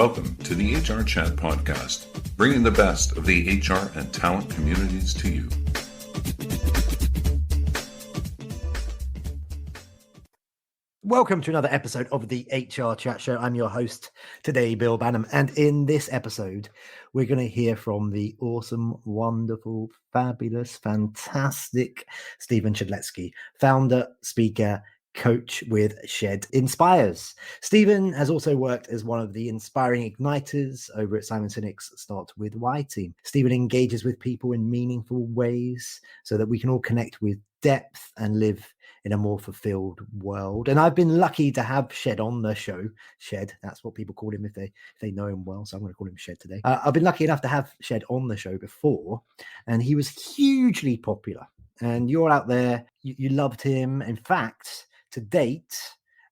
Welcome to the HRchat podcast, bringing the best of the HR and talent communities to you. Welcome to another episode of the HRchat show. I'm your host today, Bill Banham. And in this episode, we're going to hear from the awesome, wonderful, fabulous, fantastic Stephen Shedletzky, founder, speaker, coach with Shed Inspires. Stephen has also worked as one of the inspiring igniters over at Simon Sinek's Start With Why team. Stephen engages with people in meaningful ways so that we can all connect with depth and live in a more fulfilled world. And I've been lucky to have Shed on the show. Shed, that's what people call him if they know him well. So I'm going to call him Shed today. I've been lucky enough to have Shed on the show before, and he was hugely popular. And you're out there, you loved him. In fact, to date,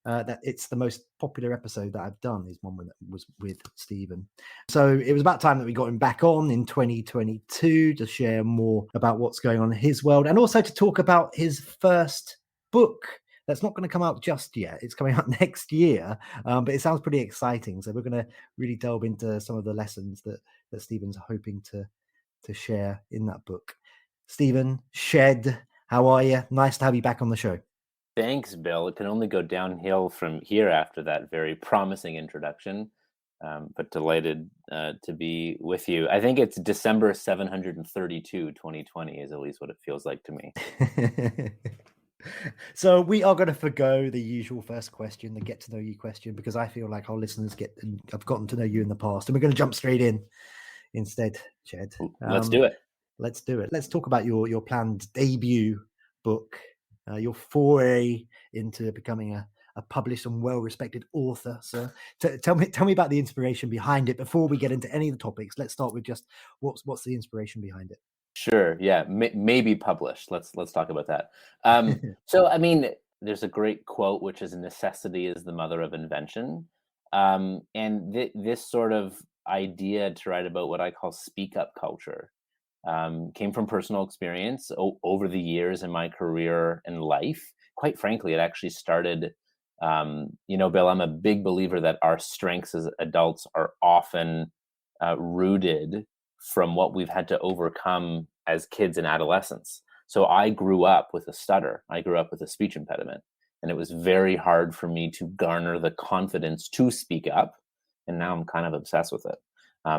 that it's the most popular episode that I've done is one that was with Stephen. So it was about time that we got him back on in 2022 to share more about what's going on in his world, and also to talk about his first book that's not going to come out just yet. It's coming out next year, but it sounds pretty exciting. So we're going to really delve into some of the lessons that Stephen's hoping to share in that book. Stephen, Shed, how are you? Nice to have you back on the show. Thanks, Bill. It can only go downhill from here after that very promising introduction, but delighted to be with you. I think it's December 732, 2020 is at least what it feels like to me. So we are going to forgo the usual first question, the get to know you question, because I feel like our listeners have gotten to know you in the past, and we're going to jump straight in instead, Shed. Let's do it. Let's do it. Let's talk about your planned debut book, your foray into becoming a published and well-respected author. So tell me about the inspiration behind it before we get into any of the topics. Let's start with just what's the inspiration behind it. Sure. Yeah. Maybe published. Let's talk about that. So, I mean, there's a great quote, which is necessity is the mother of invention. And this sort of idea to write about what I call speak up culture came from personal experience over the years in my career and life. Quite frankly, it actually started, Bill, I'm a big believer that our strengths as adults are often rooted from what we've had to overcome as kids and adolescents. So I grew up with a stutter. I grew up with a speech impediment, and it was very hard for me to garner the confidence to speak up. And now I'm kind of obsessed with it.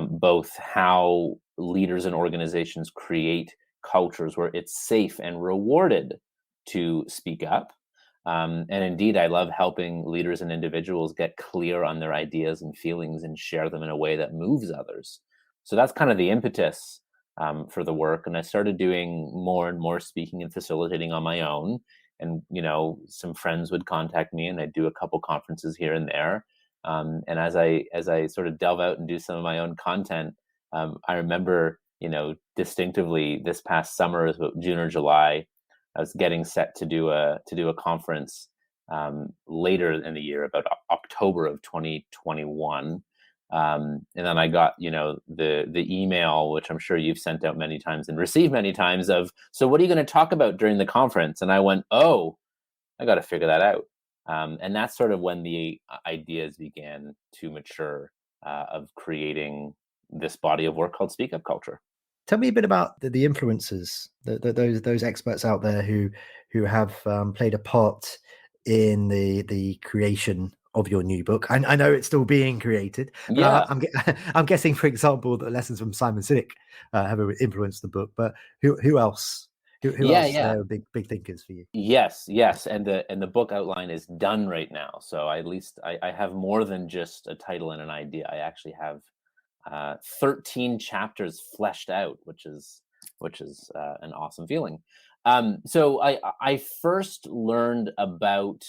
Both how leaders and organizations create cultures where it's safe and rewarded to speak up. And indeed, I love helping leaders and individuals get clear on their ideas and feelings and share them in a way that moves others. So that's kind of the impetus for the work. And I started doing more and more speaking and facilitating on my own. And, some friends would contact me, and I'd do a couple conferences here and there. And as I sort of delve out and do some of my own content, I remember, distinctively this past summer, June or July, I was getting set to do a conference later in the year, about October of 2021. And then I got, the email, which I'm sure you've sent out many times and received many times, of, so what are you going to talk about during the conference? And I went, oh, I got to figure that out. And that's sort of when the ideas began to mature of creating this body of work called Speak Up Culture. Tell me a bit about the influencers, those experts out there who have played a part in the creation of your new book. I know it's still being created. Yeah, I'm guessing, for example, the lessons from Simon Sinek have influenced the book. But who else? Who else are big thinkers for you? Yes, and the book outline is done right now. So at least I have more than just a title and an idea. I actually have 13 chapters fleshed out, which is an awesome feeling. So I first learned about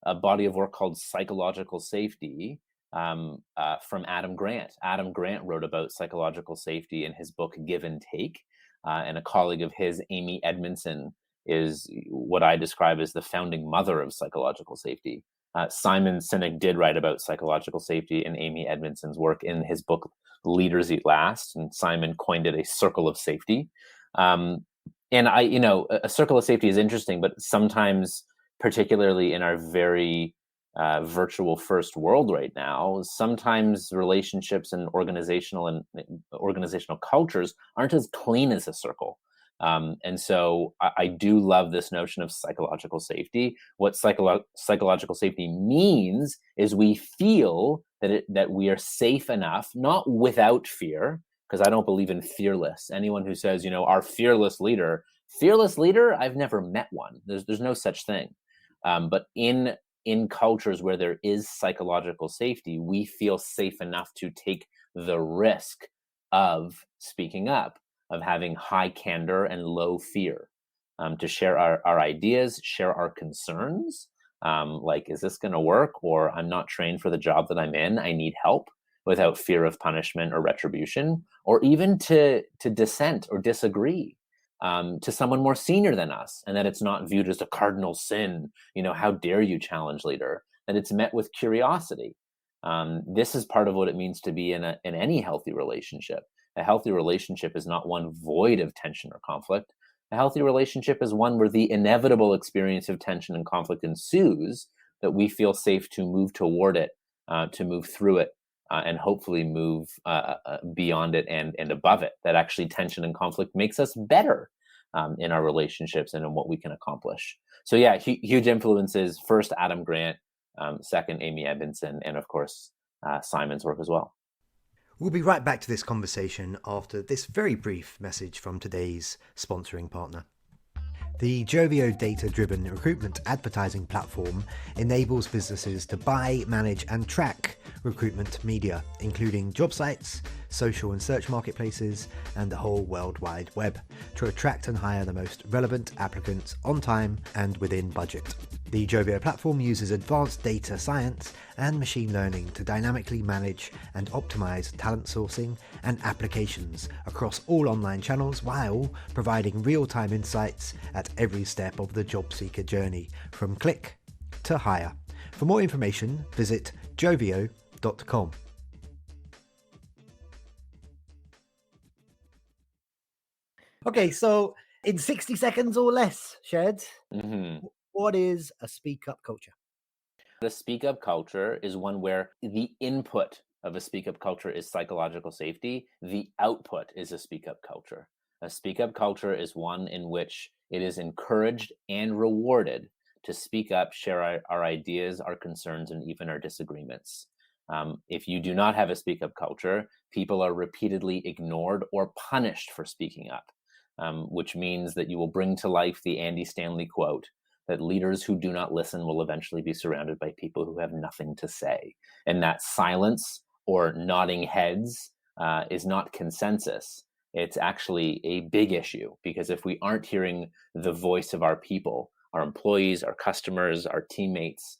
a body of work called psychological safety from Adam Grant. Adam Grant wrote about psychological safety in his book Give and Take. And a colleague of his, Amy Edmondson, is what I describe as the founding mother of psychological safety. Simon Sinek did write about psychological safety in Amy Edmondson's work in his book Leaders Eat Last, and Simon coined it a circle of safety. And a circle of safety is interesting, but sometimes, particularly in our very virtual first world right now, sometimes relationships and organizational cultures aren't as clean as a circle. And so I do love this notion of psychological safety. What psychological safety means is we feel that we are safe enough, not without fear, because I don't believe in fearless. Anyone who says, our fearless leader, I've never met one. There's no such thing. But in cultures where there is psychological safety, we feel safe enough to take the risk of speaking up, of having high candor and low fear, to share our ideas, share our concerns, like, is this going to work? Or I'm not trained for the job that I'm in, I need help, without fear of punishment or retribution, or even to dissent or disagree to someone more senior than us, and that it's not viewed as a cardinal sin. How dare you challenge leader? That it's met with curiosity. This is part of what it means to be in any healthy relationship. A healthy relationship is not one void of tension or conflict. A healthy relationship is one where the inevitable experience of tension and conflict ensues, that we feel safe to move toward it, to move through it, and hopefully move beyond it and above it. That actually tension and conflict makes us better in our relationships and in what we can accomplish. So yeah, huge influences. First, Adam Grant. Second, Amy Edmondson. And of course, Simon's work as well. We'll be right back to this conversation after this very brief message from today's sponsoring partner. The Jovio data-driven recruitment advertising platform enables businesses to buy, manage and track recruitment media, including job sites, social and search marketplaces, and the whole World Wide Web, to attract and hire the most relevant applicants on time and within budget. The Jovio platform uses advanced data science and machine learning to dynamically manage and optimize talent sourcing and applications across all online channels, while providing real-time insights at every step of the job seeker journey, from click to hire. For more information, visit jovio.com. Okay, so in 60 seconds or less, Shed, what is a speak-up culture? The speak-up culture is one where the input of a speak-up culture is psychological safety. The output is a speak-up culture. A speak-up culture is one in which it is encouraged and rewarded to speak up, share our ideas, our concerns, and even our disagreements. If you do not have a speak-up culture, people are repeatedly ignored or punished for speaking up, which means that you will bring to life the Andy Stanley quote, that leaders who do not listen will eventually be surrounded by people who have nothing to say. And that silence or nodding heads is not consensus. It's actually a big issue, because if we aren't hearing the voice of our people, our employees, our customers, our teammates,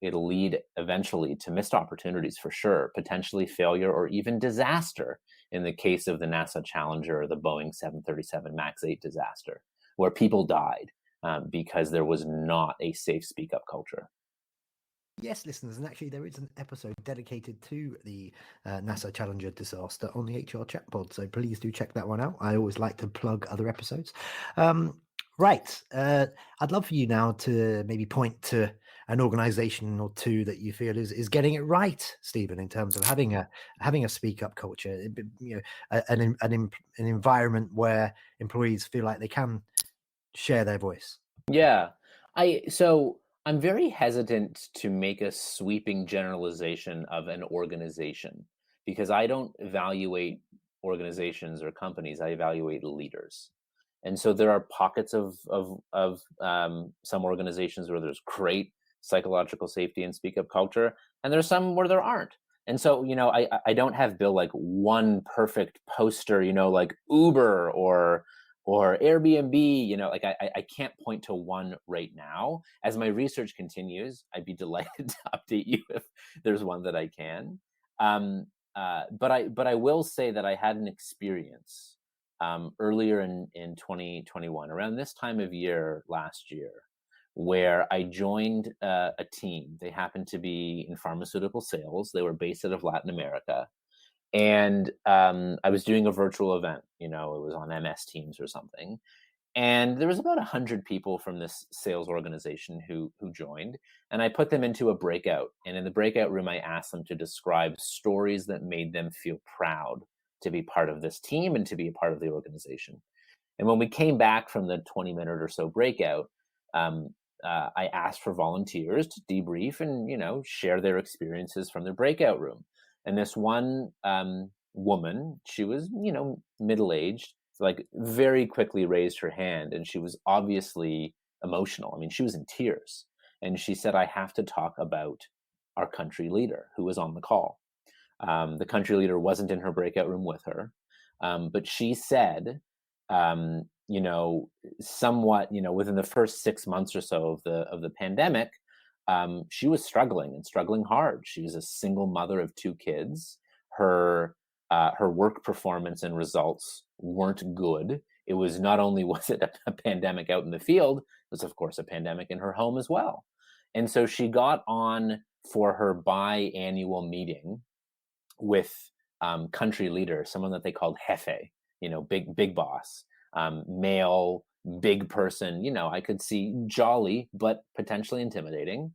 it'll lead eventually to missed opportunities for sure, potentially failure or even disaster, in the case of the NASA Challenger or the Boeing 737 MAX 8 disaster, where people died because there was not a safe speak-up culture. Yes, listeners, and actually there is an episode dedicated to the NASA Challenger disaster on the HRchat pod, so please do check that one out. I always like to plug other episodes. Right, I'd love for you now to maybe point to an organization or two that you feel is getting it right, Stephen, in terms of having a speak-up culture, an environment where employees feel like they can share their voice. Yeah, I'm very hesitant to make a sweeping generalization of an organization, because I don't evaluate organizations or companies, I evaluate leaders. And so there are pockets of some organizations where there's great psychological safety and speak up culture, and there's some where there aren't. And so, I don't have, Bill, like one perfect poster, like Uber or Airbnb, like I can't point to one right now. As my research continues, I'd be delighted to update you if there's one that I can. But I will say that I had an experience earlier in 2021, around this time of year last year, where I joined a team. They happened to be in pharmaceutical sales. They were based out of Latin America. And I was doing a virtual event, it was on MS Teams or something. And there was about 100 people from this sales organization who joined, and I put them into a breakout. And in the breakout room, I asked them to describe stories that made them feel proud to be part of this team and to be a part of the organization. And when we came back from the 20-minute or so breakout, I asked for volunteers to debrief and, share their experiences from their breakout room. And this one woman, she was, middle-aged, like very quickly raised her hand, and she was obviously emotional. I mean, she was in tears. And she said, I have to talk about our country leader who was on the call. The country leader wasn't in her breakout room with her. But she said, somewhat, within the first 6 months or so of the pandemic, she was struggling hard. She was a single mother of 2 kids. Her work performance and results weren't good. It was not only was it a pandemic out in the field, it was of course a pandemic in her home as well. And so she got on for her biannual meeting with country leader, someone that they called jefe, big boss, male, big person, I could see jolly, but potentially intimidating.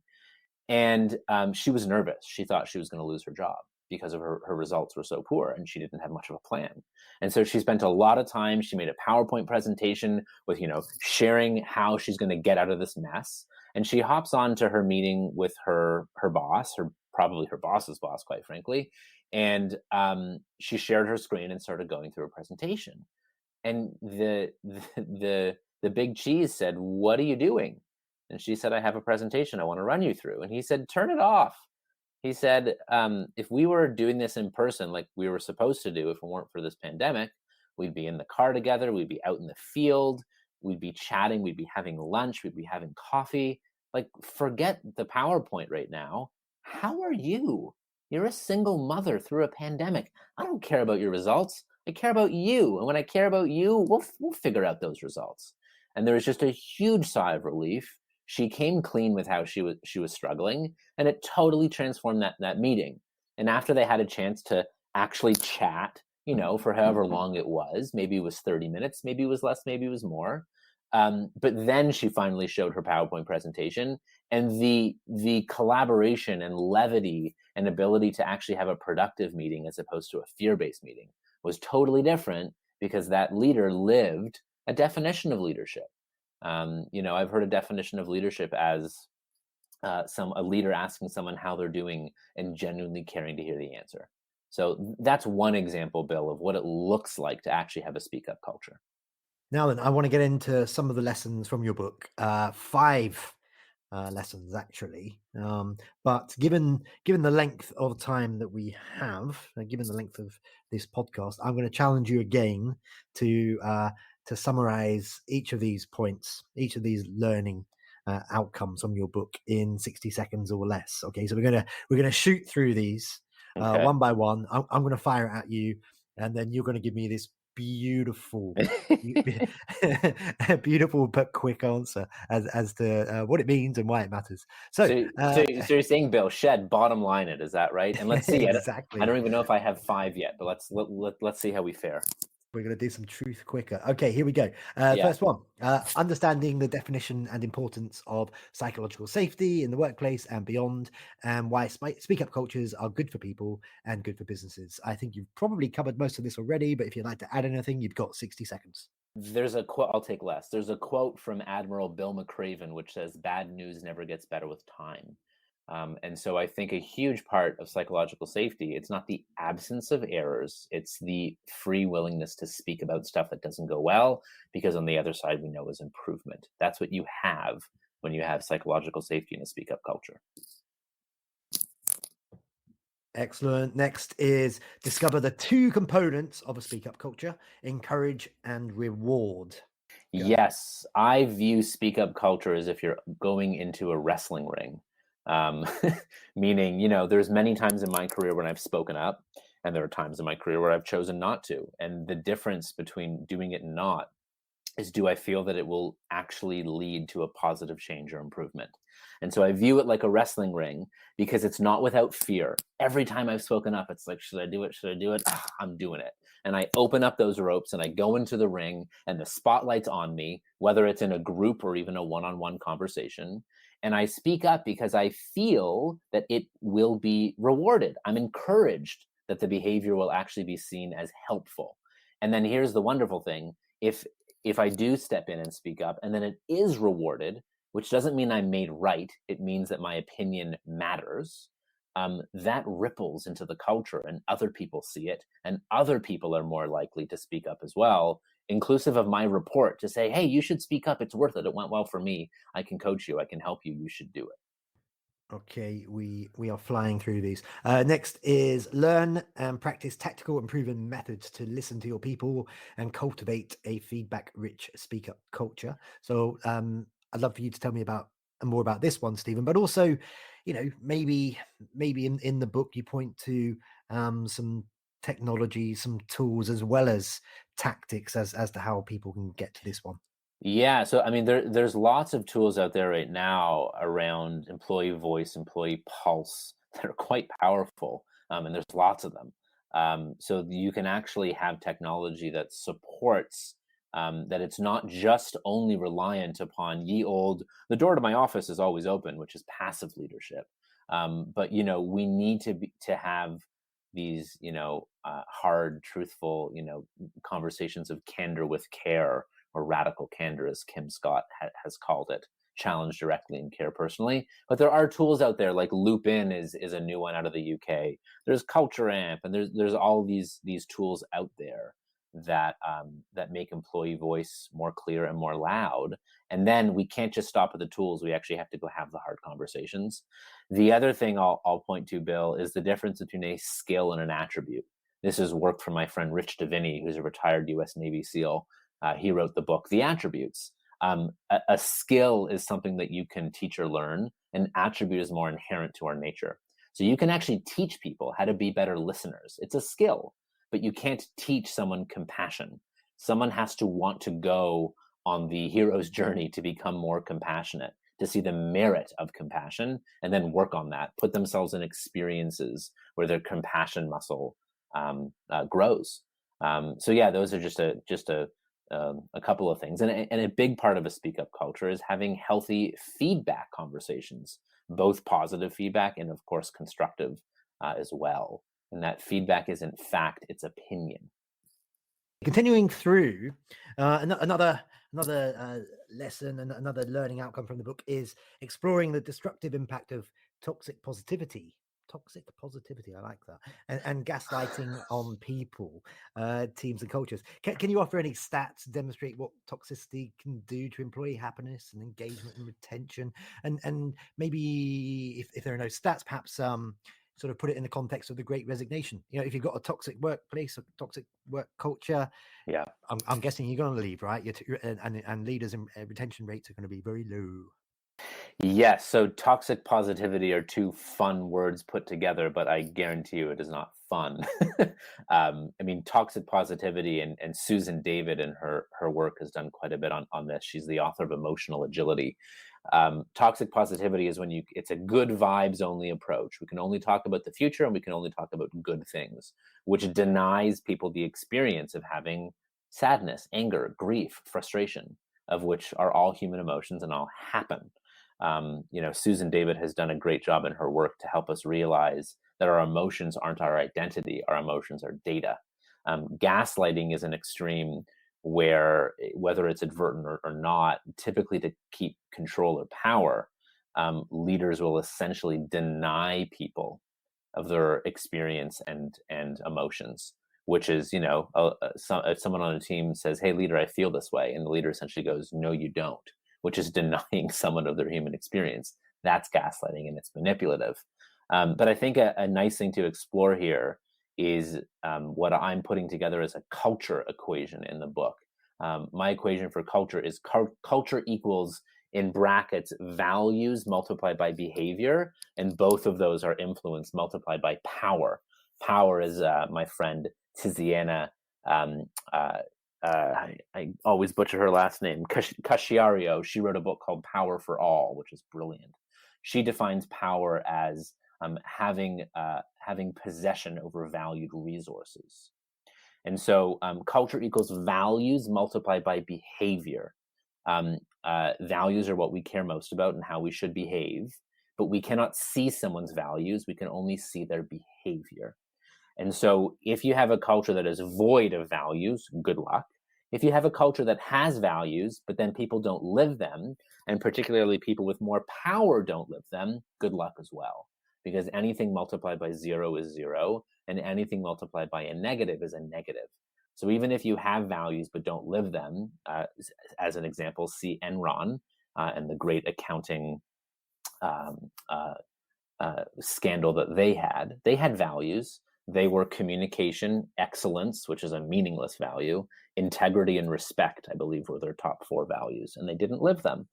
And she was nervous. She thought she was going to lose her job because of her results were so poor, and she didn't have much of a plan. And so she spent a lot of time, she made a PowerPoint presentation with, sharing how she's going to get out of this mess. And she hops on to her meeting with her boss, probably her boss's boss, quite frankly. And she shared her screen and started going through a presentation. And the big cheese said, "What are you doing?" And she said, "I have a presentation I want to run you through." And he said, "Turn it off." He said, if we were doing this in person, like we were supposed to do, if it weren't for this pandemic, we'd be in the car together, we'd be out in the field, we'd be chatting, we'd be having lunch, we'd be having coffee. Like, forget the PowerPoint right now. How are you? You're a single mother through a pandemic. I don't care about your results. I care about you. And when I care about you, we'll figure out those results. And there was just a huge sigh of relief. She came clean with how she was struggling, and it totally transformed that meeting. And after they had a chance to actually chat, for however long it was, maybe it was 30 minutes, maybe it was less, maybe it was more. But then she finally showed her PowerPoint presentation, and the collaboration and levity and ability to actually have a productive meeting as opposed to a fear-based meeting was totally different, because that leader lived a definition of leadership. I've heard a definition of leadership as a leader asking someone how they're doing and genuinely caring to hear the answer. So that's one example, Bill, of what it looks like to actually have a speak up culture. Now then, I want to get into some of the lessons from your book. 5 lessons actually, but given the length of time that we have, given the length of this podcast, I'm going to challenge you again to summarize each of these points, each of these learning outcomes from your book in 60 seconds or less. Okay, so we're gonna shoot through these one by one. I'm going to fire it at you, and then you're going to give me this beautiful beautiful but quick answer as to what it means and why it matters. So you're saying, Bill, bottom line it, is that right? And let's see. Exactly. I don't even know if I have 5 yet, but let's see how we fare. We're going to do some truth quicker. Okay, here we go. First one, understanding the definition and importance of psychological safety in the workplace and beyond, and why speak up cultures are good for people and good for businesses. I think you've probably covered most of this already, but if you'd like to add anything, you've got 60 seconds. There's a quote, I'll take less. There's a quote from Admiral Bill McRaven, which says, "Bad news never gets better with time." And so I think a huge part of psychological safety, it's not the absence of errors, it's the free willingness to speak about stuff that doesn't go well, because on the other side, we know is improvement. That's what you have when you have psychological safety in a speak up culture. Excellent. Next is discover the 2 components of a speak up culture: encourage and reward. Go. Yes, I view speak up culture as if you're going into a wrestling ring. Meaning, there's many times in my career when I've spoken up, and there are times in my career where I've chosen not to. And the difference between doing it and not is, do I feel that it will actually lead to a positive change or improvement? And so I view it like a wrestling ring, because it's not without fear. Every time I've spoken up, it's like, should I do it? Should I do it? I'm doing it. and I open up those ropes and I go into the ring and the spotlight's on me, whether it's in a group or even a one-on-one conversation. And I speak up because I feel that it will be rewarded. I'm encouraged that the behavior will actually be seen as helpful. And then here's the wonderful thing. If I do step in and speak up and then it is rewarded, which doesn't mean I'm made right, it means that my opinion matters, that ripples into the culture and other people see it and other people are more likely to speak up as well, inclusive of my report, to say, hey, you should speak up. It's worth it. It went well for me. I can coach you. I can help you. You should do it. Okay, we are flying through these. Next is learn and practice tactical and proven methods to listen to your people and cultivate a feedback-rich speak-up culture. So I'd love for you to tell me more about this one, Stephen, but also, maybe in the book you point to some technology, some tools, as well as tactics as to how people can get to this one. Yeah, so I mean, there's lots of tools out there right now around employee voice, employee pulse that are quite powerful, and there's lots of them. So you can actually have technology that supports that it's not just only reliant upon the door to my office is always open, which is passive leadership. But we need to have these hard, truthful conversations of candor with care, or radical candor, as Kim Scott has called it, challenge directly and care personally. But there are tools out there, like Loop In is a new one out of the UK. There's Culture Amp, and there's all these tools out there that make employee voice more clear and more loud. And then we can't just stop at the tools. We actually have to go have the hard conversations. The other thing I'll point to, Bill, is the difference between a skill and an attribute. This has worked for my friend Rich Davini, who's a retired US Navy SEAL. He wrote the book, The Attributes. A skill is something that you can teach or learn. An attribute is more inherent to our nature. So you can actually teach people how to be better listeners. It's a skill, but you can't teach someone compassion. Someone has to want to go on the hero's journey to become more compassionate, to see the merit of compassion, and then work on that, put themselves in experiences where their compassion muscle grows. So yeah, those are just a couple of things. And a big part of a speak up culture is having healthy feedback conversations, both positive feedback and of course constructive as well. And that feedback isn't fact, it's opinion. Continuing through, another lesson and another learning outcome from the book is exploring the destructive impact of toxic positivity. Toxic positivity, I like that, and gaslighting on people, teams, and cultures. Can you offer any stats to demonstrate what toxicity can do to employee happiness and engagement and retention? And maybe if there are no stats, perhaps sort of put it in the context of the Great Resignation. If you've got a toxic workplace, a toxic work culture, yeah, I'm guessing you're going to leave, right? And leaders and retention rates are going to be very low. Yes. So toxic positivity are two fun words put together, but I guarantee you it is not fun. I mean, toxic positivity, and Susan David in her work has done quite a bit on this. She's the author of Emotional Agility. Toxic positivity is when it's a good vibes only approach. We can only talk about the future and we can only talk about good things, which denies people the experience of having sadness, anger, grief, frustration, of which are all human emotions and all happen. Susan David has done a great job in her work to help us realize that our emotions aren't our identity. Our emotions are data. Gaslighting is an extreme where, whether it's advertent or not, typically to keep control or power, leaders will essentially deny people of their experience and emotions, which is, if someone on a team says, hey, leader, I feel this way. And the leader essentially goes, no, you don't, which is denying someone of their human experience. That's gaslighting and it's manipulative. But I think a nice thing to explore here is what I'm putting together as a culture equation in the book. My equation for culture is culture equals, in brackets, values multiplied by behavior, and both of those are influence multiplied by power. Power is my friend Tiziana, I always butcher her last name, Casciario. She wrote a book called Power for All, which is brilliant. She defines power as having possession over valued resources. And so culture equals values multiplied by behavior. Values are what we care most about and how we should behave, but we cannot see someone's values. We can only see their behavior. And so if you have a culture that is void of values, good luck. If you have a culture that has values, but then people don't live them, and particularly people with more power don't live them, good luck as well. Because anything multiplied by 0 is 0, and anything multiplied by a negative is a negative. So even if you have values but don't live them, as an example, see Enron and the great accounting scandal that they had values. They were communication, excellence, which is a meaningless value, integrity and respect, I believe, were their top 4 values, and they didn't live them.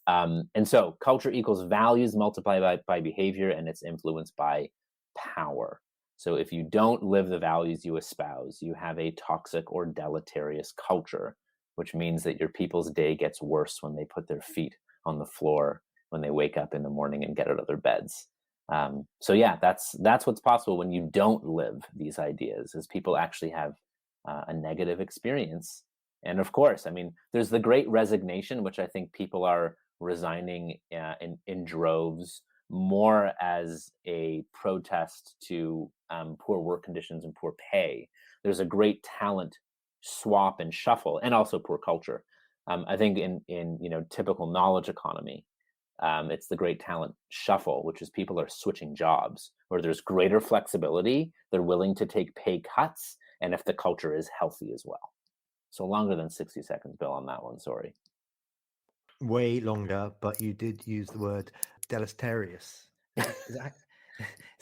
And so culture equals values multiplied by behavior, and it's influenced by power. So if you don't live the values you espouse, you have a toxic or deleterious culture, which means that your people's day gets worse when they put their feet on the floor, when they wake up in the morning and get out of their beds. So yeah, that's what's possible when you don't live these ideas, is people actually have a negative experience. And of course, I mean, there's the great resignation, which I think people are resigning in droves, more as a protest to poor work conditions and poor pay. There's a great talent swap and shuffle, and also poor culture. I think in typical knowledge economy, it's the great talent shuffle, which is people are switching jobs where there's greater flexibility. They're willing to take pay cuts, and if the culture is healthy as well. So longer than 60 seconds, Bill, on that one. Sorry. Way longer, but you did use the word deleterious. Is that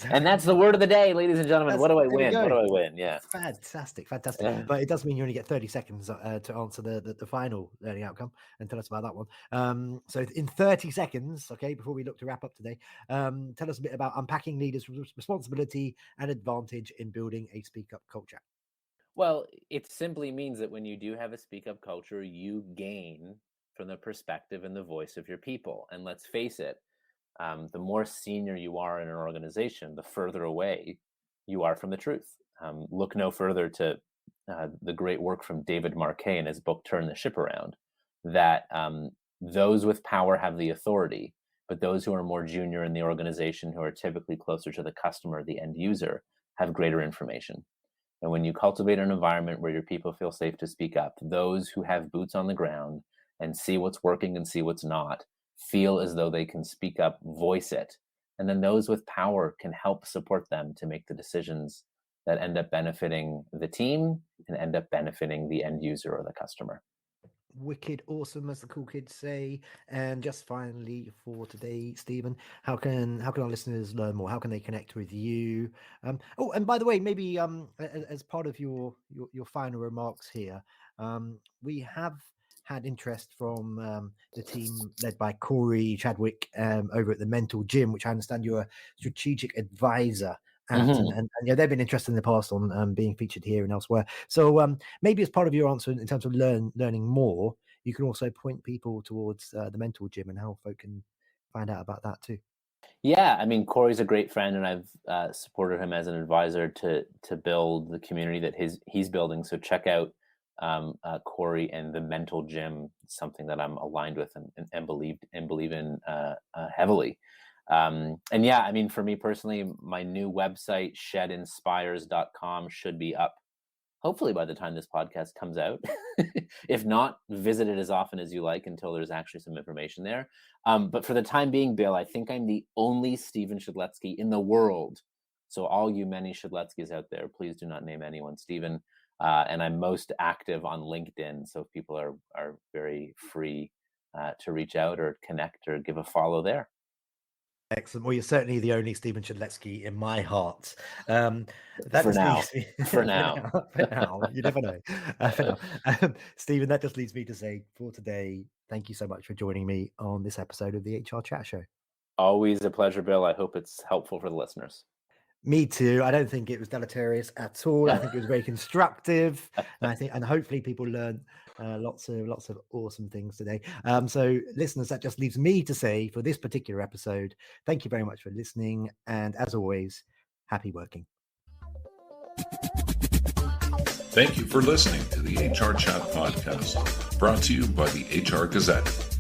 And that's the word of the day, ladies and gentlemen. What do I win? What do I win? Yeah. Fantastic. But it does mean you only get 30 seconds to answer the final learning outcome and tell us about that one. So in 30 seconds, okay, before we look to wrap up today, tell us a bit about unpacking leaders' responsibility and advantage in building a speak-up culture. Well, it simply means that when you do have a speak-up culture, you gain from the perspective and the voice of your people. And let's face it, the more senior you are in an organization, the further away you are from the truth. Look no further to the great work from David Marquet in his book, Turn the Ship Around, that those with power have the authority, but those who are more junior in the organization, who are typically closer to the customer, the end user, have greater information. And when you cultivate an environment where your people feel safe to speak up, those who have boots on the ground and see what's working and see what's not, feel as though they can speak up, voice it. And then those with power can help support them to make the decisions that end up benefiting the team and end up benefiting the end user or the customer. Wicked awesome, as the cool kids say. And just finally for today, Stephen, how can our listeners learn more? How can they connect with you? Oh, and by the way, maybe as part of your final remarks here, we have had interest from the team led by Corey Chadwick over at the Mental Gym, which I understand you're a strategic advisor at, and they've been interested in the past on being featured here and elsewhere. So maybe as part of your answer in terms of learning more, you can also point people towards the Mental Gym and how folk can find out about that too. Yeah, I mean, Corey's a great friend, and I've supported him as an advisor to build the community that he's building. So check out Corey and the Mental Gym, something that I'm aligned with and believe in heavily. And yeah, I mean, for me personally, my new website, shedinspires.com, should be up hopefully by the time this podcast comes out. If not, visit it as often as you like until there's actually some information there. But for the time being, Bill, I think I'm the only Stephen Shedletzky in the world. So all you many Shedletzkys out there, please do not name anyone Stephen. And I'm most active on LinkedIn. So people are very free to reach out or connect or give a follow there. Excellent. Well, you're certainly the only Stephen Shedletzky in my heart. For now. For now. You never know. For now. Stephen, that just leads me to say for today, thank you so much for joining me on this episode of the HR Chat Show. Always a pleasure, Bill. I hope it's helpful for the listeners. Me too. I don't think it was deleterious at all. I think it was very constructive, and hopefully people learn lots of awesome things today. So listeners, that just leaves me to say for this particular episode, thank you very much for listening, and as always, happy working. Thank you for listening to the HR Chat podcast, brought to you by the HR Gazette.